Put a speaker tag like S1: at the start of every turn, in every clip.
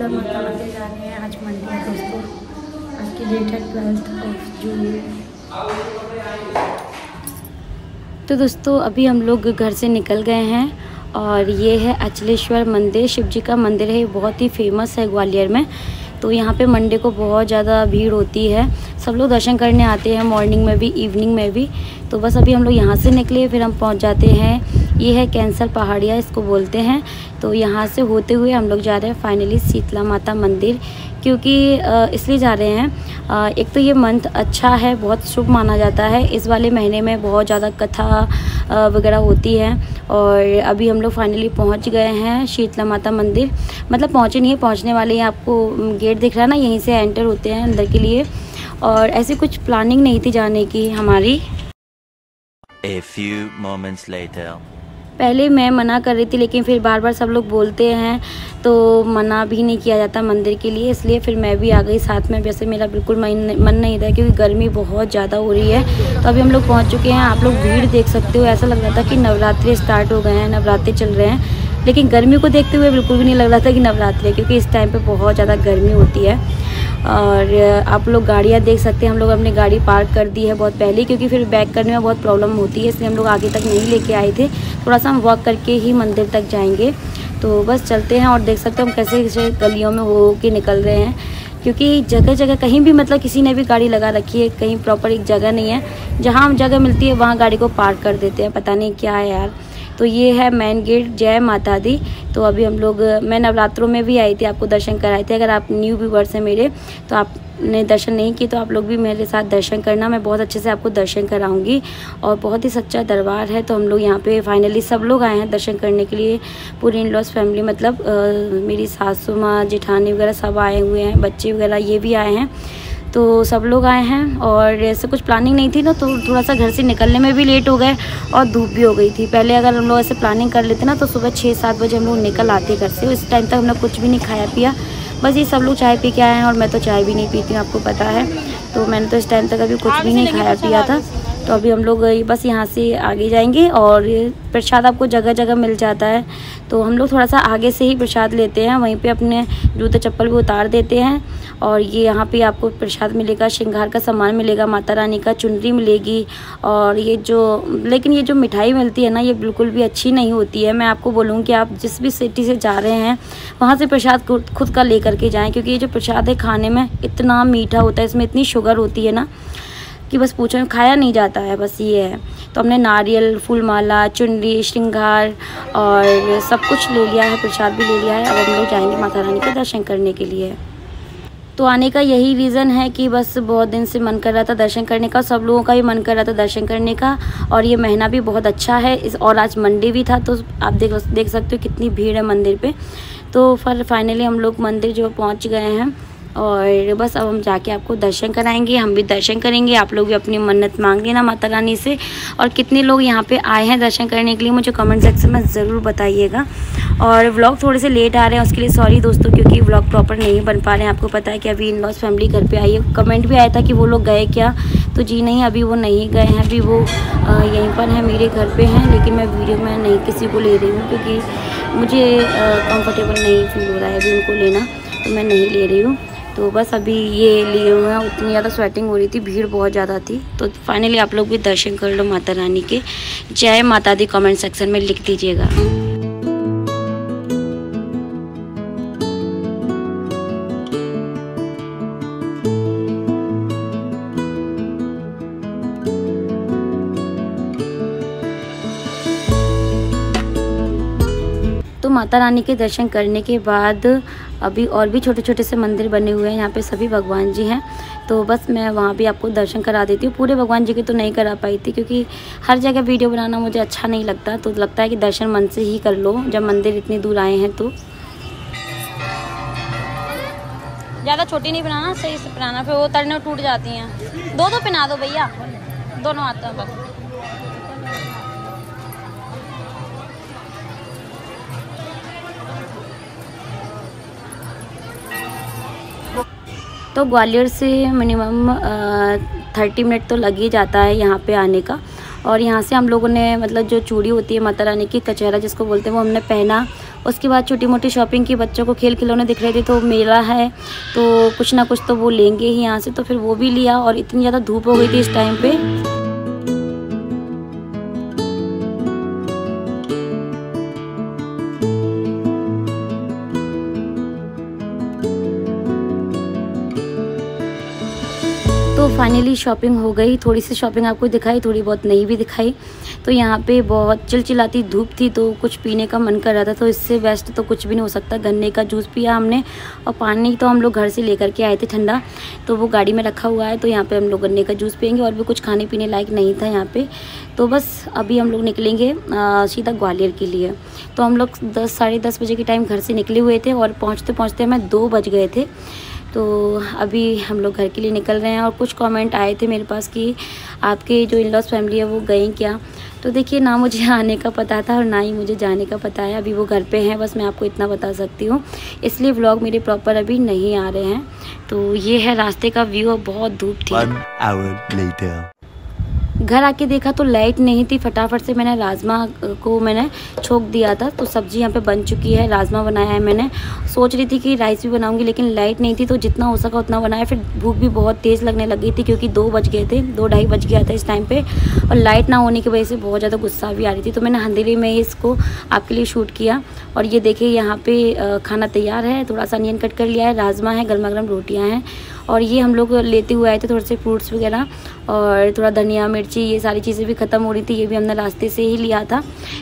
S1: शीतला माता मंदिर जा रहे हैं। आज मंडे है दोस्तों, आज की डेट है 12 जून। तो दोस्तों अभी हम लोग घर से निकल गए हैं और ये है अचलेश्वर मंदिर, शिव जी का मंदिर है। बहुत ही फेमस है ग्वालियर में। तो यहाँ पे मंडे को बहुत ज़्यादा भीड़ होती है, सब लोग दर्शन करने आते हैं, मॉर्निंग में भी इवनिंग में भी। तो बस अभी हम लोग यहाँ से निकले, फिर हम पहुँच जाते हैं, ये है कैंसर पहाड़िया इसको बोलते हैं। तो यहाँ से होते हुए हम लोग जा रहे हैं फाइनली शीतला माता मंदिर, क्योंकि इसलिए जा रहे हैं, एक तो ये मंथ अच्छा है, बहुत शुभ माना जाता है। इस वाले महीने में बहुत ज़्यादा कथा वगैरह होती है। और अभी हम लोग फाइनली पहुंच गए हैं शीतला माता मंदिर, मतलब पहुंचे नहीं है, पहुंचने वाले हैं। आपको गेट दिख रहा है ना, यहीं से एंटर होते हैं अंदर के लिए। और ऐसी कुछ प्लानिंग नहीं थी जाने की हमारी।
S2: A few moments later.
S1: पहले मैं मना कर रही थी, लेकिन फिर बार बार सब लोग बोलते हैं तो मना भी नहीं किया जाता मंदिर के लिए, इसलिए फिर मैं भी आ गई साथ में। वैसे मेरा बिल्कुल मन नहीं था, क्योंकि गर्मी बहुत ज़्यादा हो रही है। तो अभी हम लोग पहुंच चुके हैं। आप लोग भीड़ देख सकते हो, ऐसा लग रहा था कि नवरात्रि स्टार्ट हो गए हैं, नवरात्रि चल रहे हैं। लेकिन गर्मी को देखते हुए बिल्कुल भी नहीं लग रहा था कि नवरात्रि है, क्योंकि इस टाइम पर बहुत ज़्यादा गर्मी होती है। और आप लोग गाड़ियाँ देख सकते हैं, हम लोग अपनी गाड़ी पार्क कर दी है बहुत पहले, क्योंकि फिर बैक करने में बहुत प्रॉब्लम होती है, इसलिए हम लोग आगे तक नहीं लेके आए थे। थोड़ा सा हम वॉक करके ही मंदिर तक जाएंगे। तो बस चलते हैं और देख सकते हैं हम कैसे कैसे गलियों में हो के निकल रहे हैं, क्योंकि जगह जगह कहीं भी मतलब किसी ने भी गाड़ी लगा रखी है, कहीं प्रॉपर एक जगह नहीं है। जहाँ हम जगह मिलती है वहाँ गाड़ी को पार्क कर देते हैं, पता नहीं क्या है यार। तो ये है मेन गेट, जय माता दी। तो अभी हम लोग, मैं नवरात्रों में भी आई थी, आपको दर्शन कराए थे। अगर आप न्यू व्यूअर्स हैं मेरे, तो आपने दर्शन नहीं किए तो आप लोग भी मेरे साथ दर्शन करना, मैं बहुत अच्छे से आपको दर्शन कराऊंगी। और बहुत ही सच्चा दरबार है। तो हम लोग यहाँ पे फाइनली सब लोग आए हैं दर्शन करने के लिए, पूरी इन-लॉज फैमिली, मतलब मेरी सासू माँ, जेठानी वगैरह सब आए हुए हैं, बच्चे वगैरह ये भी आए हैं। तो सब लोग आए हैं और ऐसे कुछ प्लानिंग नहीं थी ना, तो थोड़ा सा घर से निकलने में भी लेट हो गए और धूप भी हो गई थी। पहले अगर हम लोग ऐसे प्लानिंग कर लेते ना, तो सुबह 6-7 बजे हम लोग निकल आते घर से। इस टाइम तक हम लोग कुछ भी नहीं खाया पिया, बस ये सब लोग चाय पी के आए हैं और मैं तो चाय भी नहीं पीती हूँ, आपको पता है। तो मैंने तो इस टाइम तक अभी कुछ भी नहीं खाया पिया था। तो अभी हम लोग बस यहाँ से आगे जाएंगे और प्रसाद आपको जगह जगह मिल जाता है। तो हम लोग थोड़ा सा आगे से ही प्रसाद लेते हैं, वहीं पे अपने जूते चप्पल भी उतार देते हैं। और ये यहाँ पे आपको प्रसाद मिलेगा, श्रृंगार का सामान मिलेगा, माता रानी का चुनरी मिलेगी। और ये लेकिन ये जो मिठाई मिलती है ना, ये बिल्कुल भी अच्छी नहीं होती है। मैं आपको बोलूँ कि आप जिस भी सिटी से जा रहे हैं वहाँ से प्रसाद खुद का ले करके जाएँ, क्योंकि ये जो प्रसाद है खाने में इतना मीठा होता है, इसमें इतनी शुगर होती है ना कि बस पूछो, खाया नहीं जाता है, बस ये है। तो हमने नारियल, फूलमाला, चुनरी, श्रृंगार और सब कुछ ले लिया है, प्रसाद भी ले लिया है। अब हम लोग जाएंगे माता रानी के दर्शन करने के लिए। तो आने का यही रीज़न है कि बस बहुत दिन से मन कर रहा था दर्शन करने का, सब लोगों का ही मन कर रहा था दर्शन करने का। और ये महीना भी बहुत अच्छा है, और आज मंडे भी था, तो आप देख सकते हो कितनी भीड़ है मंदिर पे। तो फिर फाइनली हम लोग मंदिर जो पहुंच गए हैं और बस अब हम जाके आपको दर्शन कराएंगे, हम भी दर्शन करेंगे। आप लोग भी अपनी मन्नत मांग लेना माता रानी से। और कितने लोग यहाँ पे आए हैं दर्शन करने के लिए मुझे कमेंट सेक्शन में ज़रूर बताइएगा। और व्लॉग थोड़े से लेट आ रहे हैं, उसके लिए सॉरी दोस्तों, क्योंकि व्लॉग प्रॉपर नहीं बन पा रहे हैं। आपको पता है कि अभी इन-लॉज फैमिली घर पे आई है। कमेंट भी आया था कि वो लोग गए क्या, तो जी नहीं, अभी वो नहीं गए हैं, अभी वो यहीं पर हैं, मेरे घर पे हैं। लेकिन मैं वीडियो में नहीं किसी को ले रही हूँ, क्योंकि मुझे कंफर्टेबल नहीं फील हो रहा है अभी उनको लेना, तो मैं नहीं ले रही हूँ। तो बस अभी ये लिए हुए हैं, उतनी ज़्यादा स्वेटिंग हो रही थी, भीड़ बहुत ज़्यादा थी। तो फाइनली आप लोग भी दर्शन कर लो माता रानी के। जय माता दी कमेंट सेक्शन में लिख दीजिएगा। तो माता रानी के दर्शन करने के बाद अभी और भी छोटे छोटे से मंदिर बने हुए हैं, यहाँ पे सभी भगवान जी हैं। तो बस मैं वहाँ भी आपको दर्शन करा देती हूँ। पूरे भगवान जी के तो नहीं करा पाई थी, क्योंकि हर जगह वीडियो बनाना मुझे अच्छा नहीं लगता। तो लगता है कि दर्शन मन से ही कर लो, जब मंदिर इतनी दूर आए हैं। तो ज़्यादा छोटी नहीं बनाना, सही से बनाना, फिर वो तरने टूट जाती हैं। दो पहना दो भैया, दोनों आते हैं बस। तो ग्वालियर से मिनिमम 30 मिनट तो लग ही जाता है यहाँ पे आने का। और यहाँ से हम लोगों ने मतलब जो चूड़ी होती है माता रानी की, कचहरा जिसको बोलते हैं, वो हमने पहना। उसके बाद छोटी मोटी शॉपिंग की, बच्चों को खेल खिलौने दिख रहे थे तो मेला है तो कुछ ना कुछ तो वो लेंगे ही यहाँ से, तो फिर वो भी लिया। और इतनी ज़्यादा धूप हो गई थी इस टाइम पे। तो फाइनली शॉपिंग हो गई। थोड़ी सी शॉपिंग आपको दिखाई, थोड़ी बहुत नहीं भी दिखाई। तो यहाँ पे बहुत चिलचिलाती धूप थी तो कुछ पीने का मन कर रहा था, तो इससे बेस्ट तो कुछ भी नहीं हो सकता। गन्ने का जूस पिया हमने, और पानी तो हम लोग घर से लेकर के आए थे ठंडा, तो वो गाड़ी में रखा हुआ है। तो यहाँ पे हम लोग गन्ने का जूस पियेंगे, और भी कुछ खाने पीने लायक नहीं था यहाँ पे। तो बस अभी हम लोग निकलेंगे सीधा ग्वालियर के लिए। तो हम लोग 10 साढ़े 10 बजे के टाइम घर से निकले हुए थे, और पहुँचते पहुँचते हमें 2 बज गए थे। तो अभी हम लोग घर के लिए निकल रहे हैं। और कुछ कमेंट आए थे मेरे पास कि आपके जो इन-लॉज़ फैमिली है वो गई क्या। तो देखिए, ना मुझे आने का पता था और ना ही मुझे जाने का पता है। अभी वो घर पे हैं, बस मैं आपको इतना बता सकती हूँ, इसलिए व्लॉग मेरे प्रॉपर अभी नहीं आ रहे हैं। तो ये है रास्ते का व्यू, और बहुत धूप थी।
S2: 1 hour later.
S1: घर आके देखा तो लाइट नहीं थी। फटाफट से मैंने राजमा को मैंने छोक दिया था, तो सब्ज़ी यहाँ पे बन चुकी है। राजमा बनाया है मैंने, सोच रही थी कि राइस भी बनाऊंगी, लेकिन लाइट नहीं थी तो जितना हो सका उतना बनाया। फिर भूख भी बहुत तेज़ लगने लग गई थी क्योंकि 2 बज गए थे, 2-2:30 बज गया था इस टाइम पे, और लाइट ना होने की वजह से बहुत ज़्यादा गुस्सा भी आ रही थी। तो मैंने अंधेरे में इसको आपके लिए शूट किया। और ये देखिए यहाँ पे खाना तैयार है। थोड़ा सा अनियन कट कर लिया है, राजमा है, गर्मा गर्म रोटियाँ हैं। और ये हम लोग लेते हुए आए थे थोड़े से फ्रूट्स वगैरह, और थोड़ा धनिया मिर्ची, ये सारी चीज़ें भी ख़त्म हो रही थी, ये भी हमने रास्ते से ही लिया था।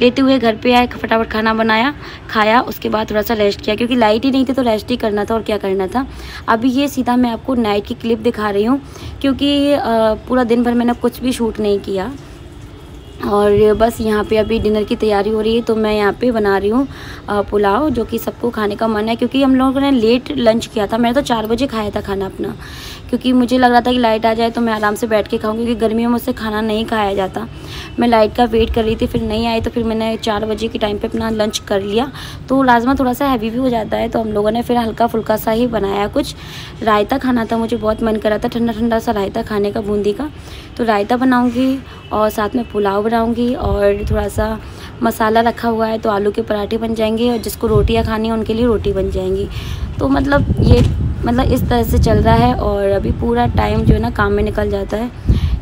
S1: लेते हुए घर पे आए, फटाफट खाना बनाया, खाया, उसके बाद थोड़ा सा रेस्ट किया क्योंकि लाइट ही नहीं थी तो रेस्ट ही करना था और क्या करना था। अभी ये सीधा मैं आपको नाइट की क्लिप दिखा रही हूँ क्योंकि पूरा दिन भर मैंने कुछ भी शूट नहीं किया। और बस यहाँ पे अभी डिनर की तैयारी हो रही है। तो मैं यहाँ पे बना रही हूँ पुलाव, जो कि सबको खाने का मन है क्योंकि हम लोगों ने लेट लंच किया था। मैंने तो 4 बजे खाया था खाना अपना, क्योंकि मुझे लग रहा था कि लाइट आ जाए तो मैं आराम से बैठ के खाऊंगी, क्योंकि गर्मियों में मुझसे खाना नहीं खाया जाता। मैं लाइट का वेट कर रही थी, फिर नहीं आई तो फिर मैंने 4 बजे के टाइम पे अपना लंच कर लिया। तो राजमा थोड़ा सा हैवी भी हो जाता है, तो हम लोगों ने फिर हल्का फुल्का सा ही बनाया। कुछ रायता खाना था, मुझे बहुत मन कर रहा था ठंडा ठंडा सा रायता खाने का, बूंदी का। तो रायता बनाऊँगी और साथ में पुलाव बनाऊँगी, और थोड़ा सा मसाला रखा हुआ है तो आलू के पराठे बन जाएंगे, और जिसको रोटियां खानी है उनके लिए रोटी बन जाएंगी। तो मतलब ये इस तरह से चल रहा है, और अभी पूरा टाइम जो है ना काम में निकल जाता है।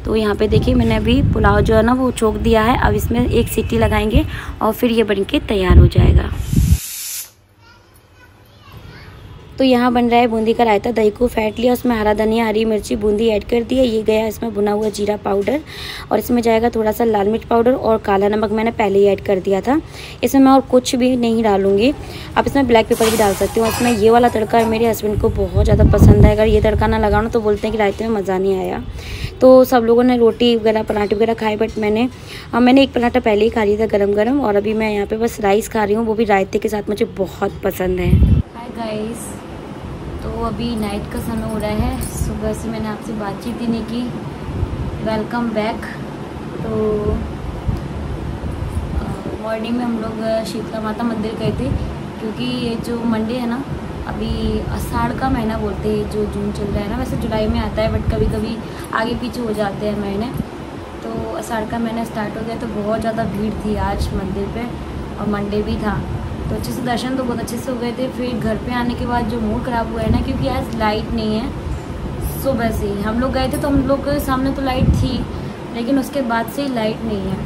S1: तो यहाँ पे देखिए मैंने अभी पुलाव जो है ना वो छोक दिया है। अब इसमें 1 सीटी लगाएंगे और फिर ये बन के तैयार हो जाएगा। तो यहाँ बन रहा है बूंदी का रायता। दही को फेंट लिया, उसमें हरा धनिया, हरी मिर्ची, बूंदी ऐड कर दिया। ये गया इसमें भुना हुआ जीरा पाउडर, और इसमें जाएगा थोड़ा सा लाल मिर्च पाउडर, और काला नमक मैंने पहले ही ऐड कर दिया था। इसमें मैं और कुछ भी नहीं डालूंगी। अब इसमें ब्लैक पेपर भी डाल सकती हूँ। इसमें ये वाला तड़का मेरे हस्बैंड को बहुत ज़्यादा पसंद है। अगर ये तड़का ना लगाओ तो बोलते हैं कि रायते में मज़ा नहीं आया। तो सब लोगों ने रोटी वगैरह पराठे वगैरह खाए, बट मैंने 1 पराठा पहले ही खा लिया था गरम गरम, और अभी मैं यहाँ पे बस राइस खा रही हूँ, वो भी रायते के साथ, मुझे बहुत पसंद है। हाय गाइस, तो अभी नाइट का समय हो रहा है। सुबह से मैंने आपसे बातचीत ही नहीं की। Welcome back. तो मॉर्निंग में हम लोग शीतला माता मंदिर गए थे, क्योंकि ये जो मंडे है ना, अभी आषाढ़ का महीना बोलते हैं, जो जून चल रहा है ना, वैसे जुलाई में आता है बट कभी कभी आगे पीछे हो जाते हैं महीने। तो आषाढ़ का महीना स्टार्ट हो गया, तो बहुत ज़्यादा भीड़ थी आज मंदिर पे, और मंडे भी था। तो अच्छे से दर्शन तो बहुत अच्छे से हो गए थे। फिर घर पे आने के बाद जो मूड ख़राब हुआ है ना, क्योंकि आज लाइट नहीं है। सुबह से ही हम लोग गए थे तो हम लोग के सामने तो लाइट थी, लेकिन उसके बाद से ही लाइट नहीं है,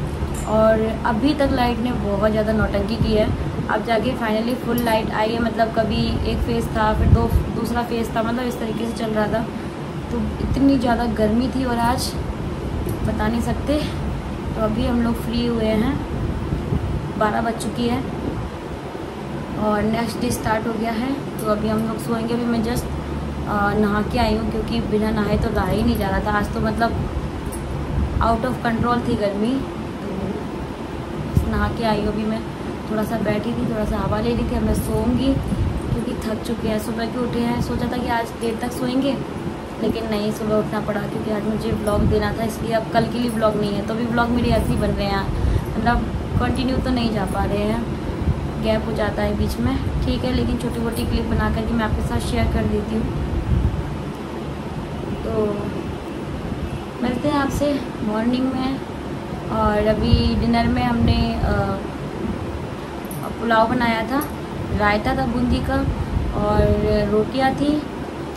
S1: और अभी तक लाइट ने बहुत ज़्यादा नौटंकी की है। अब जाके फाइनली फुल लाइट आई है। मतलब कभी एक फेज़ था, फिर दूसरा फेज़ था, मतलब इस तरीके से चल रहा था। तो इतनी ज़्यादा गर्मी थी, और आज बता नहीं सकते। तो अभी हम लोग फ्री हुए हैं, 12 बज चुकी है, और नेक्स्ट डे स्टार्ट हो गया है। तो अभी हम लोग सोएंगे। अभी मैं जस्ट नहा के आई हूँ, क्योंकि बिना नहाए तो रहा ही नहीं जा रहा था। आज तो मतलब आउट ऑफ कंट्रोल थी गर्मी। तो नहा के आई हूँ। अभी मैं थोड़ा सा बैठी थी, थोड़ा सा हवा ले रही थी। अब मैं सोऊंगी क्योंकि थक चुके हैं। सुबह के उठे हैं, सोचा था कि आज देर तक सोएंगे, लेकिन नहीं, सुबह उठना पड़ा क्योंकि आज मुझे व्लॉग देना था, इसलिए अब कल के लिए व्लॉग नहीं है। तो अभी व्लॉग मेरे ऐसे ही बन रहे हैं, मतलब कंटिन्यू तो नहीं जा पा रहे हैं, गैप हो जाता है बीच में। ठीक है, लेकिन छोटी मोटी क्लिप बना करके मैं आपके साथ शेयर कर देती हूँ। तो मिलते हैं आपसे मॉर्निंग में। और अभी डिनर में हमने पुलाव बनाया था, रायता था बूंदी का और रोटियां थी।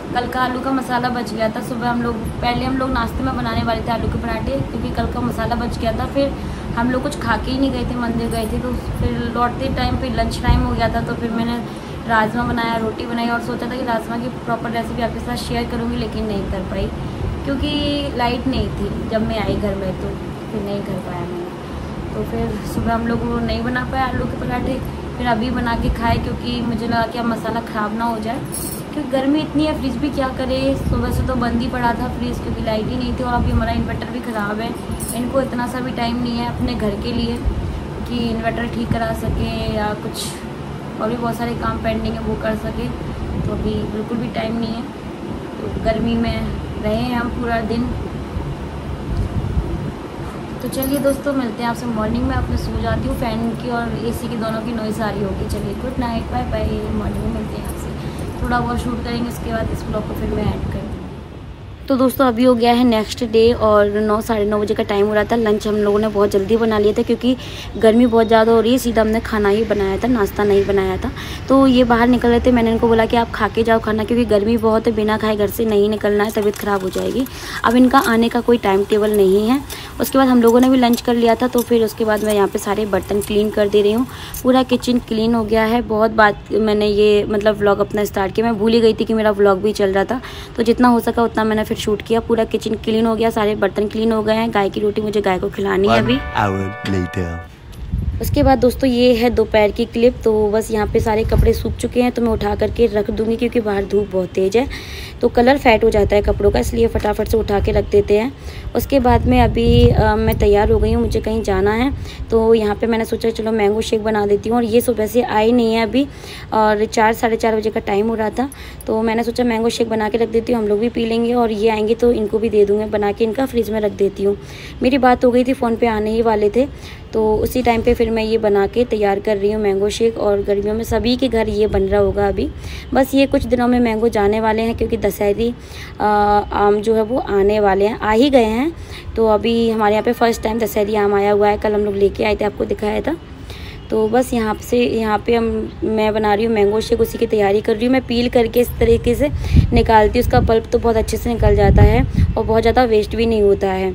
S1: कल का आलू का मसाला बच गया था। सुबह पहले हम लोग नाश्ते में बनाने वाले थे आलू के पराठे, क्योंकि कल का मसाला बच गया था। फिर हम लोग कुछ खा के ही नहीं गए थे, मंदिर गए थे, तो फिर लौटते टाइम फिर लंच टाइम हो गया था। तो फिर मैंने राजमा बनाया, रोटी बनाई और सोचा था कि राजमा की प्रॉपर रेसिपी आपके साथ शेयर करूँगी, लेकिन नहीं कर पाई क्योंकि लाइट नहीं थी जब मैं आई घर में, तो फिर नहीं कर पाया मैंने। तो फिर सुबह हम लोग वो नहीं बना पाए आलू के पराठे, फिर अभी बना के खाए क्योंकि मुझे लगा कि अब मसाला ख़राब ना हो जाए, क्योंकि गर्मी इतनी है, फ्रिज भी क्या करे। सुबह से तो बंद ही पड़ा था फ्रिज क्योंकि लाइट ही नहीं थी, और अभी हमारा इन्वर्टर भी ख़राब है। इनको इतना सा भी टाइम नहीं है अपने घर के लिए कि इन्वर्टर ठीक करा सके या कुछ और भी बहुत सारे काम पेंडिंग है वो कर सके, तो अभी बिल्कुल भी टाइम नहीं है। तो गर्मी में रहे हैं हम पूरा दिन। तो चलिए दोस्तों, मिलते हैं आपसे मॉर्निंग में। अपने सो जाती हूँ, फ़ैन की और एसी की दोनों की नॉइज़ आ रही होगी। चलिए good night, bye bye. Morning में मिलते हैं आपसे, थोड़ा बहुत शूट करेंगे, उसके बाद इस ब्लॉग को फिर मैं ऐड करूँगी। तो दोस्तों अभी हो गया है नेक्स्ट डे और 9 साढ़े 9 बजे का टाइम हो रहा था। लंच हम लोगों ने बहुत जल्दी बना लिया था क्योंकि गर्मी बहुत ज़्यादा हो रही है। सीधा हमने खाना ही बनाया था, नाश्ता नहीं बनाया था। तो ये बाहर निकल रहे थे, मैंने इनको बोला कि आप खा के जाओ खाना, क्योंकि गर्मी बहुत है, बिना खाए घर से नहीं निकलना है, तबीयत ख़राब हो जाएगी। अब इनका आने का कोई टाइम टेबल नहीं है। उसके बाद हम लोगों ने भी लंच कर लिया था, तो फिर उसके बाद मैं यहाँ पर सारे बर्तन क्लीन कर दे रही हूँ। पूरा किचन क्लीन हो गया है। बहुत बात मैंने ये मतलब व्लॉग अपना स्टार्ट किया, मैं भूल ही गई थी कि मेरा व्लॉग भी चल रहा था, तो जितना हो सका उतना मैंने फिर शूट किया। पूरा किचन क्लीन हो गया, सारे बर्तन क्लीन हो गए हैं। गाय की रोटी मुझे गाय को खिलानी है अभी। उसके बाद दोस्तों ये है दोपहर की क्लिप। तो बस यहाँ पे सारे कपड़े सूख चुके हैं, तो मैं उठा करके रख दूँगी क्योंकि बाहर धूप बहुत तेज़ है, तो कलर फेड हो जाता है कपड़ों का, इसलिए फटाफट से उठा के रख देते हैं। उसके बाद में अभी मैं तैयार हो गई हूँ, मुझे कहीं जाना है, तो यहाँ पे मैंने सोचा चलो मैंगो शेक बना देती हूँ। और ये सुबह से आई नहीं है अभी, और 4 साढ़े 4 बजे का टाइम हो रहा था, तो मैंने सोचा मैंगो शेक बना के रख देती हूँ, हम लोग भी पी लेंगे और ये आएंगे तो इनको भी दे दूँगी बना के, इनका फ्रिज में रख देती हूँ। मेरी बात हो गई थी, फ़ोन पर आने ही वाले थे, तो उसी टाइम पर फिर मैं ये बना के तैयार कर रही हूँ मैंगो शेक। और गर्मियों में सभी के घर ये बन रहा होगा अभी। बस ये कुछ दिनों में मैंगो जाने वाले हैं क्योंकि दशहरी आम जो है वो आने वाले हैं, आ ही गए हैं। तो अभी हमारे यहाँ पे फर्स्ट टाइम दशहरी आम आया हुआ है, कल हम लोग लेके आए थे, आपको दिखाया था। तो बस यहाँ पे मैं बना रही हूँ मैंगो शेक, उसी की तैयारी कर रही हूँ। मैं पील करके इस तरीके से निकालती हूँ, उसका पल्प तो बहुत अच्छे से निकल जाता है और बहुत ज़्यादा वेस्ट भी नहीं होता है।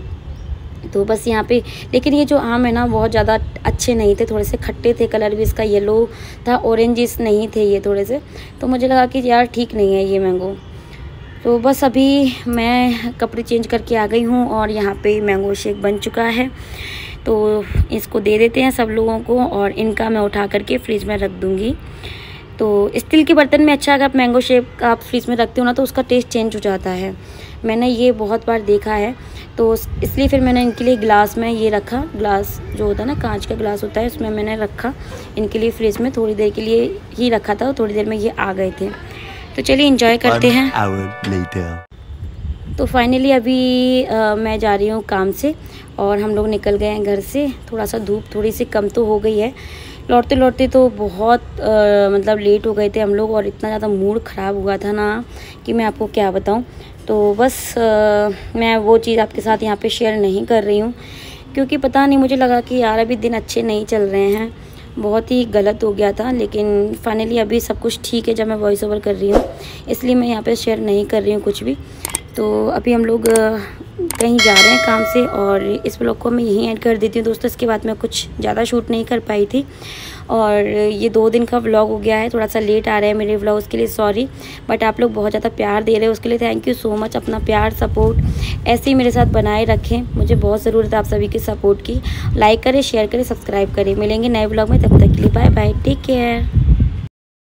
S1: तो बस यहाँ पे, लेकिन ये जो आम है ना बहुत ज़्यादा अच्छे नहीं थे, थोड़े से खट्टे थे, कलर भी इसका येलो था, ऑरेंजिस नहीं थे ये थोड़े से, तो मुझे लगा कि यार ठीक नहीं है ये मैंगो। तो बस अभी मैं कपड़े चेंज करके आ गई हूँ और यहाँ पे मैंगो शेक बन चुका है, तो इसको दे देते हैं सब लोगों को और इनका मैं उठा करके फ्रिज में रख दूँगी। तो स्टील के बर्तन में अच्छा, अगर आप मैंगो शेक आप फ्रिज में रखते हो ना तो उसका टेस्ट चेंज हो जाता है, मैंने ये बहुत बार देखा है। तो इसलिए फिर मैंने इनके लिए ग्लास में ये रखा, ग्लास जो होता है ना कांच का ग्लास होता है, उसमें मैंने रखा इनके लिए फ्रिज में, थोड़ी देर के लिए ही रखा था, थोड़ी देर में ये आ गए थे। तो चलिए एंजॉय करते हैं। तो फाइनली अभी मैं जा रही हूँ काम से और हम लोग निकल गए हैं घर से। थोड़ा सा धूप थोड़ी सी कम तो हो गई है, लौटते लौटते तो बहुत मतलब लेट हो गए थे हम लोग, और इतना ज़्यादा मूड ख़राब हुआ था ना कि मैं आपको क्या बताऊँ। तो बस मैं वो चीज़ आपके साथ यहाँ पे शेयर नहीं कर रही हूँ क्योंकि पता नहीं, मुझे लगा कि यार अभी दिन अच्छे नहीं चल रहे हैं, बहुत ही गलत हो गया था। लेकिन फाइनली अभी सब कुछ ठीक है जब मैं वॉइस ओवर कर रही हूँ, इसलिए मैं यहाँ पे शेयर नहीं कर रही हूँ कुछ भी। तो अभी हम लोग कहीं जा रहे हैं काम से और इस ब्लॉग को मैं यहीं ऐड कर देती हूँ दोस्तों। इसके बाद मैं कुछ ज़्यादा शूट नहीं कर पाई थी और ये 2 दिन का व्लॉग हो गया है, थोड़ा सा लेट आ रहा है मेरे व्लॉग, उसके लिए सॉरी, बट आप लोग बहुत ज़्यादा प्यार दे रहे हो, उसके लिए थैंक यू सो मच। अपना प्यार सपोर्ट ऐसे ही मेरे साथ बनाए रखें, मुझे बहुत ज़रूरत है आप सभी की सपोर्ट की। लाइक करें, शेयर करें, सब्सक्राइब करें। मिलेंगे नए व्लॉग में, तब तक के लिए बाय बाय, टेक केयर।